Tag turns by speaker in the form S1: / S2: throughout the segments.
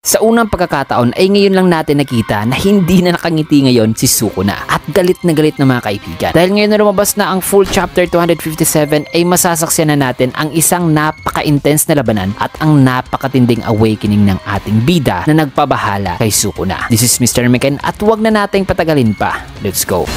S1: Sa unang pagkakataon ay ngayon lang natin nakita na hindi na nakangiti ngayon si Sukuna at galit na mga kaibigan. Dahil ngayon na lumabas na ang full chapter 257 ay masasaksiyan na natin ang isang napaka-intense na labanan at ang napakatinding awakening ng ating bida na nagpabahala kay Sukuna. This is Mr. Meken at huwag na nating patagalin pa. Let's go!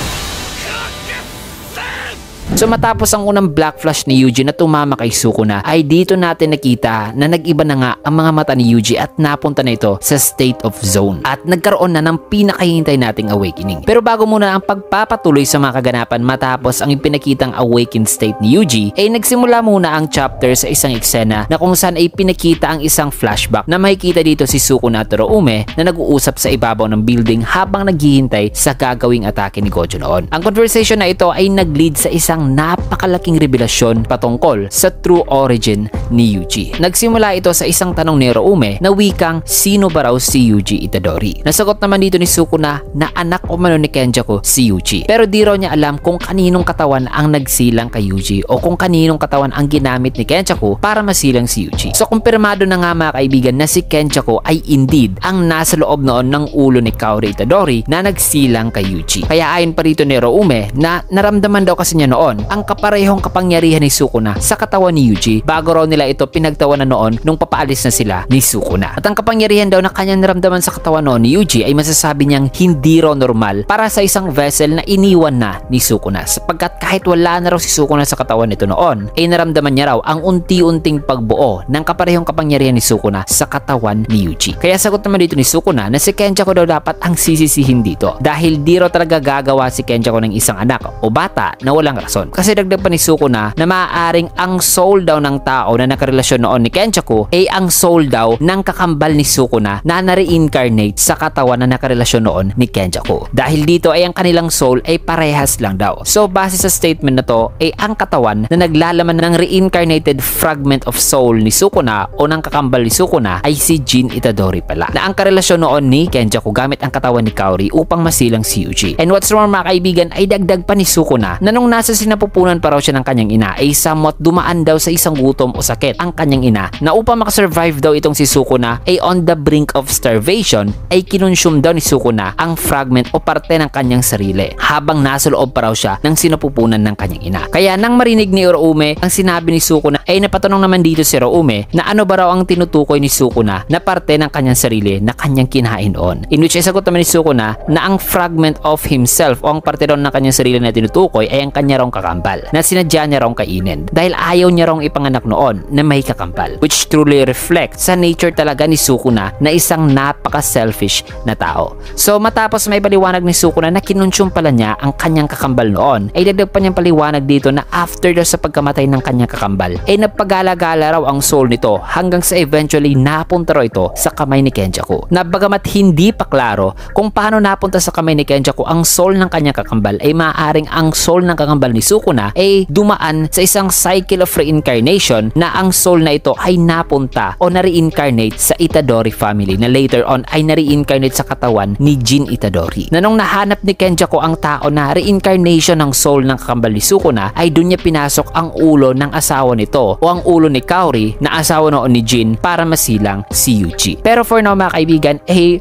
S1: So matapos ang unang Black Flash ni Yuji na tumama kay Sukuna ay dito natin nakita na nag-iba na nga ang mga mata ni Yuji at napunta na ito sa state of zone at nagkaroon na ng pinakahihintay nating awakening. Pero bago muna ang pagpapatuloy sa mga kaganapan matapos ang ipinakitang awakened state ni Yuji ay nagsimula muna ang chapter sa isang eksena na kung saan ay pinakita ang isang flashback na makikita dito si Sukuna at Uroume na nag-uusap sa ibabaw ng building habang naghihintay sa gagawing atake ni Gojo noon. Ang conversation na ito ay nag-lead sa isang napakalaking revelasyon patungkol sa true origin ni Yuji. Nagsimula ito sa isang tanong ni Uroume na wikang sino ba raw si Yuji Itadori. Nasagot naman dito ni Sukuna na anak umano ni Kenjaku si Yuji. Pero di raw niya alam kung kaninong katawan ang nagsilang kay Yuji o kung kaninong katawan ang ginamit ni Kenjaku para masilang si Yuji. So kumpirmado na nga mga kaibigan na si Kenjaku ay indeed ang nasa loob noon ng ulo ni Kaori Itadori na nagsilang kay Yuji. Kaya ayon pa rito ni Uroume na naramdaman daw kasi niya noon ang kaparehong kapangyarihan ni Sukuna sa katawan ni Yuji bago raw nila ito pinagtawanan noon nung papaalis na sila ni Sukuna. At ang kapangyarihan daw na kanyang naramdaman sa katawan noon ni Yuji ay masasabi niyang hindi raw normal para sa isang vessel na iniwan na ni Sukuna sapagkat kahit wala na raw si Sukuna sa katawan nito noon ay naramdaman niya raw ang unti-unting pagbuo ng kaparehong kapangyarihan ni Sukuna sa katawan ni Yuji. Kaya sagot naman dito ni Sukuna na si Kenjaku daw dapat ang sisisihin dito dahil di raw talaga gagawa si Kenjaku ng isang anak o bata na walang rason. Kasi dagdag pa ni Sukuna na maaaring ang soul daw ng tao na nakarelasyon noon ni Kenjaku ay ang soul daw ng kakambal ni Sukuna na na-reincarnate sa katawan na nakarelasyon noon ni Kenjaku. Dahil dito ay ang kanilang soul ay parehas lang daw. So base sa statement na to ay ang katawan na naglalaman ng reincarnated fragment of soul ni Sukuna o ng kakambal ni Sukuna ay si Jin Itadori pala. Na ang karelasyon noon ni Kenjaku gamit ang katawan ni Kaori upang masilang si Yuji. And what's more mga kaibigan ay dagdag pa ni Sukuna na nung nasa napupunan pa raw siya ng kanyang ina ay somewhat dumaan daw sa isang gutom o sakit ang kanyang ina na upang makasurvive daw itong si Sukuna ay on the brink of starvation ay kinonsume daw ni Sukuna ang fragment o parte ng kanyang sarili habang nasa loob pa raw siya ng sinapupunan ng kanyang ina. Kaya nang marinig ni Uroume ang sinabi ni Sukuna ay napatanong naman dito si Uroume na ano ba raw ang tinutukoy ni Sukuna na parte ng kanyang sarili na kanyang kinain noon. In which ay sagot naman ni Sukuna na ang fragment of himself o ang parte ron ng kanyang sarili na tinutukoy ay ang kanya rong kakambal na sinadya niya raw kainin dahil ayaw niya raw ipanganak noon na may kakambal, which truly reflects sa nature talaga ni Sukuna na isang napaka-selfish na tao. So matapos may paliwanag ni Sukuna na kinonsume pala niya ang kanyang kakambal noon ay dagdag pa niyang paliwanag dito na after daw sa pagkamatay ng kanyang kakambal ay nagpagala-gala raw ang soul nito hanggang sa eventually napunta raw ito sa kamay ni Kenjaku. Na bagamat hindi pa klaro kung paano napunta sa kamay ni Kenjaku ang soul ng kanyang kakambal ay maaaring ang soul ng kakambal ni Sukuna ay dumaan sa isang cycle of reincarnation na ang soul na ito ay napunta o na-reincarnate sa Itadori family na later on ay na-reincarnate sa katawan ni Jin Itadori. Na nung nahanap ni Kenjaku ang tao na reincarnation ng soul ng kakambal ni Sukuna ay dun niya pinasok ang ulo ng asawa nito o ang ulo ni Kaori na asawa noon ni Jin para masilang si Yuji. Pero for now mga kaibigan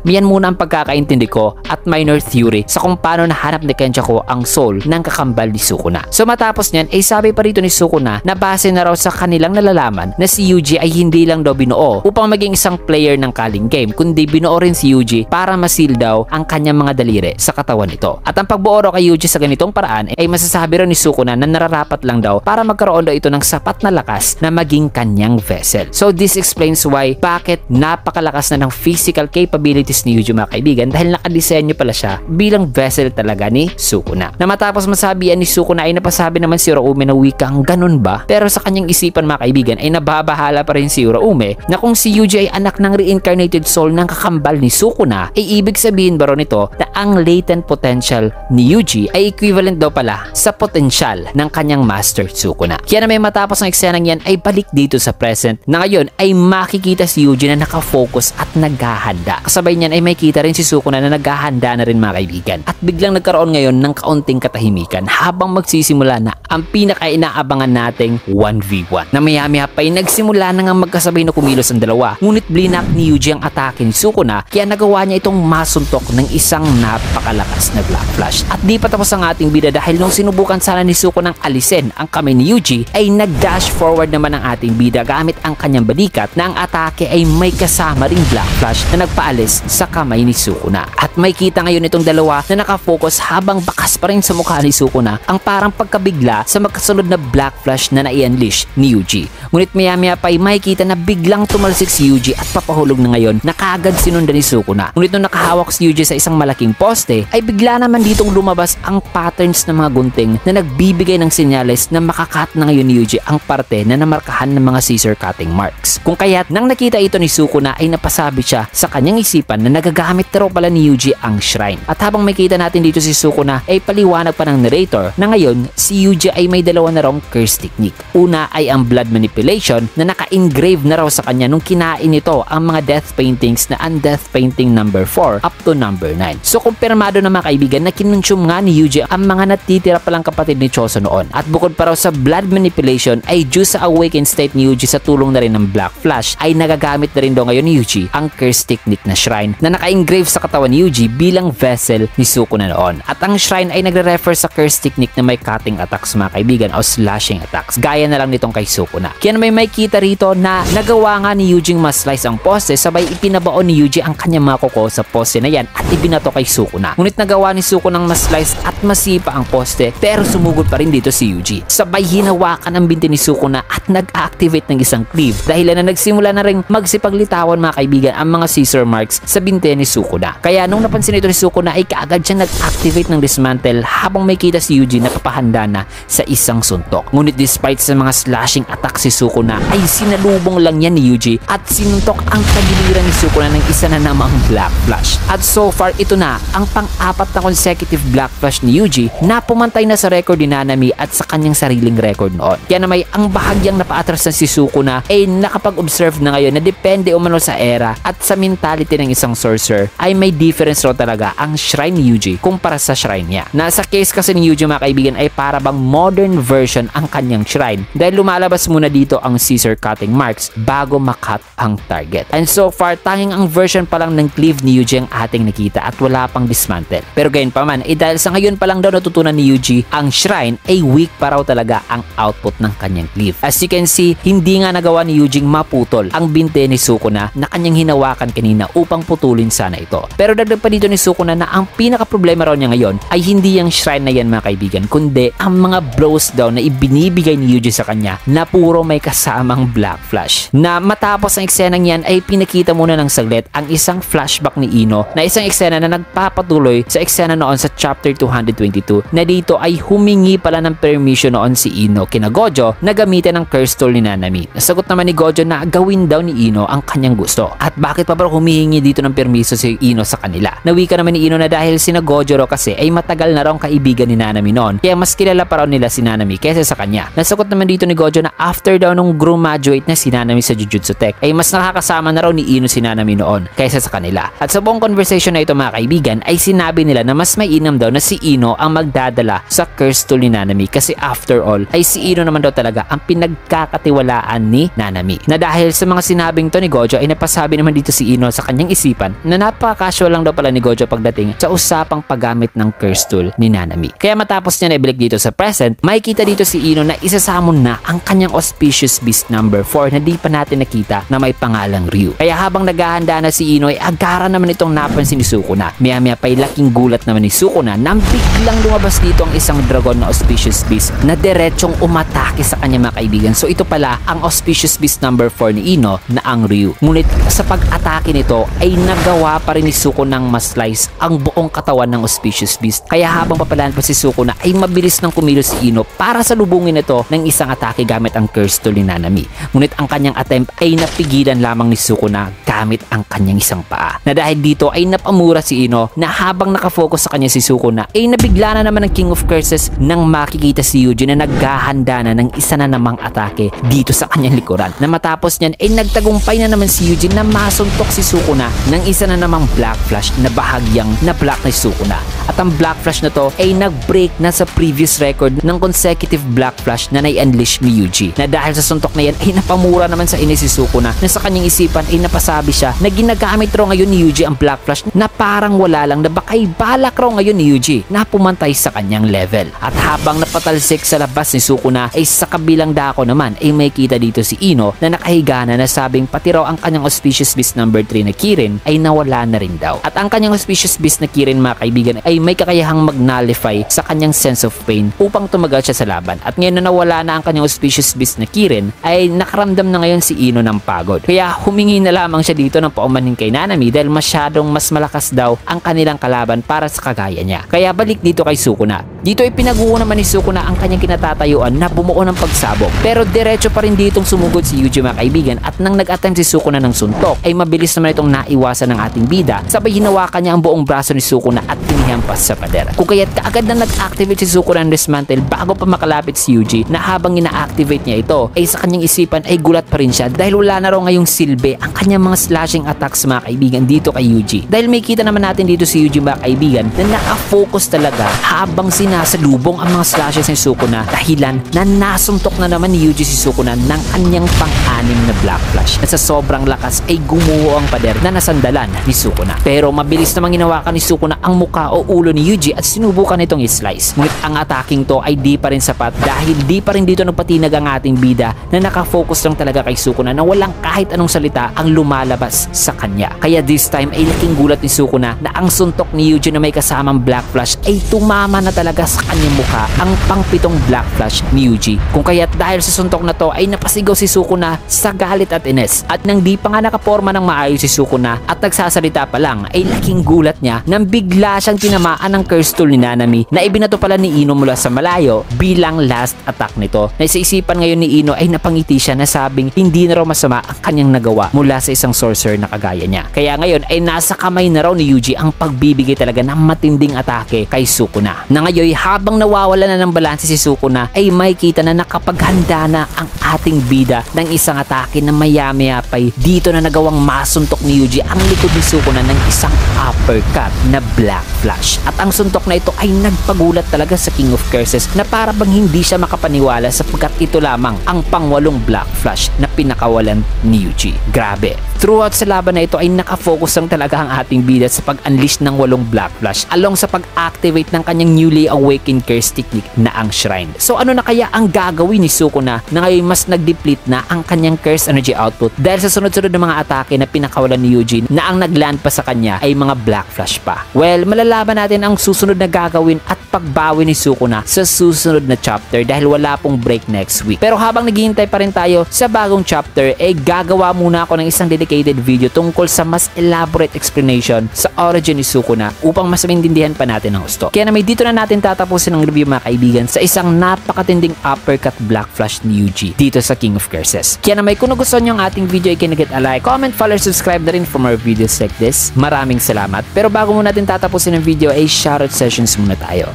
S1: yan muna ang pagkakaintindi ko at minor theory sa kung paano nahanap ni Kenjaku ang soul ng kakambal ni Sukuna. So matapos niyan ay sabi pa rito ni Sukuna na base na raw sa kanilang nalalaman na si Yuji ay hindi lang daw binuo upang maging isang player ng Culling Game kundi binuo rin si Yuji para masil daw ang kanyang mga daliri sa katawan nito. At ang pagbuo raw kay Yuji sa ganitong paraan ay masasabi raw ni Sukuna na nararapat lang daw para magkaroon daw ito ng sapat na lakas na maging kanyang vessel. So this explains why bakit napakalakas na ng physical capabilities ni Yuji mga kaibigan dahil nakadesenyo pala siya bilang vessel talaga ni Sukuna. Na matapos masabihan ni Sukuna ay napasabi naman si Uroume na wikang ganun ba? Pero sa kanyang isipan mga kaibigan ay nababahala pa rin si Uroume na kung si Yuji ay anak ng reincarnated soul ng kakambal ni Sukuna ay ibig sabihin ba nito na ang latent potential ni Yuji ay equivalent daw pala sa potential ng kanyang master Sukuna. Kaya na may matapos ng eksenang yan ay balik dito sa present na ngayon ay makikita si Yuji na nakafocus at naghahanda. Kasabay niyan ay makikita rin si Sukuna na naghahanda na rin mga kaibigan at biglang nagkaroon ngayon ng kaunting katahimikan habang magsisi nagsisimula na ang pinaka-inaabangan nating 1v1. Na maya-maya pa ay nagsimula na nga magkasabay na kumilos ang dalawa, ngunit blinak ni Yuji ang atake ni Sukuna kaya nagawa niya itong masuntok ng isang napakalakas na Black Flash. At di pa tapos ang ating bida dahil nung sinubukan sana ni Sukuna alisin ang kamay ni Yuji ay nag-dash forward naman ang ating bida gamit ang kanyang balikat na ang atake ay may kasama ring Black Flash na nagpaalis sa kamay ni Sukuna. At may kita ngayon itong dalawa na nakafocus habang bakas pa rin sa mukha ni Sukuna ang parang pagkabigla sa magkasunod na Black Flash na nai-unleash ni Yuji. Ngunit maya-maya pa ay makikita na biglang tumalsik si Yuji at papahulog na ngayon na kaagad sinundan ni Sukuna. Ngunit nung nakahawak si Yuji sa isang malaking poste ay bigla naman ditong lumabas ang patterns ng mga gunting na nagbibigay ng senyales na makakat na ngayon ni Yuji ang parte na namarkahan ng mga scissor cutting marks. Kung kaya't nang nakita ito ni Sukuna ay napasabi siya sa kanyang isipan na nagagamit raw pala ni Yuji ang shrine. At habang makita natin dito si Sukuna ay paliwanag pa ng narrator na ngayon si Yuji ay may dalawa na raw curse technique. Una ay ang blood manipulation na naka-engrave na raw sa kanya nung kinain nito ang mga death paintings na Undeath Painting number 4 up to number 9. So kumpirmado na mga kaibigan na kinonsume nga ni Yuji ang mga natitira palang kapatid ni Choso noon. At bukod pa raw sa blood manipulation ay due sa awakened state ni Yuji sa tulong na rin ng Black Flash ay nagagamit na rin daw ngayon ni Yuji ang curse technique na shrine na naka-engrave sa katawan ni Yuji bilang vessel ni Sukuna noon. At ang shrine ay nagre-refer sa curse technique na may cutting attacks mga kaibigan o slashing attacks. Gaya na lang nitong kay Sukuna. Kaya may makita rito na nagawa nga ni Yuji ma-slice ang poste sabay ipinabaon ni Yuji ang kanyang mga kuko sa poste na yan at ibinato kay Sukuna. Ngunit nagawa ni Sukuna ng ma-slice at masipa ang poste pero sumugod pa rin dito si Yuji. Sabay hinawakan ang binti ni Sukuna at nag-activate ng isang cleave dahil na nagsimula na ring magsipaglitawan mga kaibigan ang mga scissor marks sa binti ni Sukuna. Kaya nung napansin ito ni Sukuna ay kaagad siya nag-activate ng dismantle habang may kita si Yuji nakapahanda na sa isang suntok. Ngunit despite sa mga slashing attack si Sukuna ay sinalubong lang yan ni Yuji at sinuntok ang tagiliran ni Sukuna ng isa na namang Black Flash. At so far ito na ang pang-apat na consecutive Black Flash ni Yuji na pumantay na sa record ni Nanami at sa kanyang sariling record noon. Kaya naman ang bahagyang napaatras na si Sukuna ay nakapag-observe na ngayon na depende umano sa era at sa mentality ng isang sorcerer ay may difference raw talaga ang shrine ni Yuji kumpara sa shrine niya. Nasa case kasi ni Yuji mga kaibigan ay para bang modern version ang kanyang shrine dahil lumalabas muna dito ang scissor cutting marks bago makat ang target. And so far tanging ang version pa lang ng cleave ni Yuji ang ating nakita at wala pang dismantle. Pero gayon pa man dahil sa ngayon pa lang daw natutunan ni Yuji ang shrine ay weak pa raw talaga ang output ng kanyang cleave. As you can see, hindi nga nagawa ni Yuji maputol ang binte ni Sukuna na kanyang hinawakan kanina upang putulin sana ito. Pero dagdag pa dito ni Sukuna na ang pinaka problema raw niya ngayon ay hindi ang shrine na yan mga kaibigan kundi ang mga blows daw na ibinibigay ni Yuji sa kanya na puro may kasamang Black Flash. Na matapos ang eksenang yan ay pinakita muna ng saglit ang isang flashback ni Ino na isang eksena na nagpapatuloy sa eksena noon sa chapter 222 na dito ay humingi pala ng permission noon si Ino kina Gojo na gamitin ang curse tool ni Nanami. Nasagot naman ni Gojo na gawin daw ni Ino ang kanyang gusto. At bakit pa ba humihingi dito ng permiso si Ino sa kanila? Nawika naman ni Ino na dahil sina Gojo raw kasi ay matagal na raw kaibigan ni Nanami noon kaya mas kilala pa raw nila si Nanami kaysa sa kanya. Nasagot naman dito ni Gojo na after daw nung graduate na si Nanami sa Jujutsu Tech ay mas nakakasama na raw ni Ino si Nanami noon kaysa sa kanila. At sa buong conversation na ito mga kaibigan ay sinabi nila na mas may inam daw na si Ino ang magdadala sa curse tool ni Nanami kasi after all ay si Ino naman daw talaga ang pinagkakatiwalaan ni Nanami. Na dahil sa mga sinabing to ni Gojo ay napasabi naman dito si Ino sa kanyang isipan na napaka-casual lang daw pala ni Gojo pagdating sa usapang paggamit ng curse tool ni Nanami. Kaya matapos niya na ibalik dito sa present, makikita dito si Ino na isasamon na ang kanyang auspicious beast number 4 na di pa natin nakita na may pangalang Ryu. Kaya habang naghahanda na si Ino ay agara naman itong napansin ni Sukuna. Maya-maya pa'y laking gulat naman ni Sukuna nang biglang lumabas dito ang isang dragon na auspicious beast na diretsong umatake sa kanya mga kaibigan. So ito pala ang auspicious beast number 4 ni Ino na ang Ryu. Ngunit sa pag-atake nito ay nagawa pa rin ni Sukuna ng ma-slice ang buong katawan ng auspicious beast. Kaya habang papalaan pa si Sukuna ay mabilis nang kumilos si Ino para salubungin ito ng isang atake gamit ang curse tool ni Nanami. Ngunit ang kanyang attempt ay napigilan lamang ni Sukuna gamit ang kanyang isang paa. Na dahil dito ay napamura si Ino na habang nakafocus sa kanya si Sukuna ay nabigla na naman ng King of Curses nang makikita si Yuji na naghahanda na ng isa na namang atake dito sa kanyang likuran. Na matapos niyan ay nagtagumpay na naman si Yuji na masuntok si Sukuna ng isa na namang Black Flash na bahagyang na block ni Sukuna. At ang Black Flash na to ay nag-break na sa previous record ng consecutive Black Flash na nai-unleash ni Yuji. Na dahil sa suntok na yan ay napamura naman sa ina si Sukuna na sa kanyang isipan ay napasabi siya na ginagamit raw ngayon ni Yuji ang Black Flash na parang wala lang, na bakay balak raw ngayon ni Yuji na pumantay sa kanyang level. At habang napatalsik sa labas ni Sukuna ay sa kabilang dako naman ay may kita dito si Ino na nakahiga na nasabing pati raw ang kanyang auspicious beast number 3 na Kirin ay nawala na rin daw. At ang kanyang auspicious beast na Kirin, mga kaibigan, ay may kakayahang mag-nullify sa kanyang sense of pain upang tumagal siya sa laban. At ngayon na nawala na ang kanyang auspicious beast na Kirin ay nakaramdam na ngayon si Ino ng pagod. Kaya humingi na lamang siya dito ng paumanhin kay Nanami dahil masyadong mas malakas daw ang kanilang kalaban para sa kagaya niya. Kaya balik dito kay Sukuna. Dito ay pinaguho naman ni Sukuna ang kanyang kinatatayuan na bumuo ng pagsabog. Pero diretso pa rin ditong sumugod si Yuji, mga kaibigan, at nang nag-attempt si Sukuna ng suntok ay mabilis naman itong naiwasan ng ating bida. Sabay hinawakan niya ang buong braso ni Sukuna at pinihampas sa pader. Kung kaya't kaagad na nag-activate si Sukuna ng dismantle bago pa makalapit si Yuji, na habang ina-activate niya ito ay sa kanyang isipan ay gulat pa rin siya dahil wala na raw ngayong silbi ang kanyang mga slashing attacks, mga kaibigan, dito kay Yuji. Dahil may kita naman natin dito si Yuji, mga kaibigan, na naka-focus talaga habang sinasalubong ang mga slashes ni Sukuna, dahilan na nasuntok na naman ni Yuji si Sukuna ng kanyang pang-anim na Black Flash na sa sobrang lakas ay gumuho ang pader na nasandalan ni Sukuna. Pero mabilis namang hinawakan ni Sukuna ang muka o ulo ni Yuji at sinubukan itong i-slice. Ngunit ang attacking to ay di pa rin sapat dahil di pa rin dito nagpatinag ang ating bida na nakafocus lang talaga kay Sukuna na walang kahit anong salita ang lumalabas sa kanya. Kaya this time ay laking gulat ni Sukuna na ang suntok ni Yuji na may kasamang Black Flash ay tumama na talaga sa kanyang mukha ang pang-pitong Black Flash ni Yuji. Kung kaya't dahil sa suntok na to ay napasigaw si Sukuna sa galit at ines. At nang di pa nga nakaporma ng maayos si Sukuna at nagsasalita pa lang ay laking gulat niya nang bigla siyang tinamaan ng curse tool ni Nanami na ibinato pala ni Ino mula sa malayo bilang last attack nito. Na sa isipan ngayon ni Ino ay napangiti siya na sabing hindi na raw masama ang kanyang nagawa mula sa isang sorcerer na kagaya niya. Kaya ngayon ay nasa kamay na raw ni Yuji ang pagbibigay talaga ng matinding atake kay Sukuna. Na ngayon habang nawawala na ng balanse si Sukuna ay may kita na nakapaghanda na ang ating bida ng isang atake na maya-maya pa'y dito na nagawang masuntok ni Yuji ang likod ni Sukuna ng isang uppercut na Black Flash. At ang suntok na ito ay nagpagulat talaga sa King of Curses na para bang hindi siya makapaniwala sapagkat ito lamang ang pangwalong Black Flash na pinakawalan ni Yuji. Grabe. Throughout sa laban na ito ay nakafocus lang talaga ang ating bida sa pag-unleash ng 8 Black Flash along sa pag-activate ng kanyang newly awakened curse technique na ang Shrine. So ano na kaya ang gagawin ni Sukuna na ngayon mas nag-deplete na ang kanyang curse energy output dahil sa sunod-sunod na mga atake na pinakawalan ni Eugene na ang nagland pa sa kanya ay mga Black Flash pa? Well, malalaman natin ang susunod na gagawin at pagbawi ni Sukuna sa susunod na chapter dahil wala pong break next week. Pero habang naghihintay pa rin tayo sa bagong chapter, gagawa muna ako ng isang dedicated video tungkol sa mas elaborate explanation sa origin ni Sukuna upang mas maintindihan pa natin ang gusto. Kaya naman dito na natin tatapusin ang review, mga kaibigan, sa isang napakatinding uppercut Black Flash ni Yuji dito sa King of Curses. Kaya naman kung nagustuhan nyo ang ating video, i-hit a like, comment, follow, subscribe na rin for more videos like this. Maraming salamat. Pero bago muna natin tatapusin ang video ay shoutout sessions muna tayo.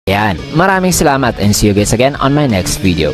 S1: Ayan, maraming salamat and see you guys again on my next video.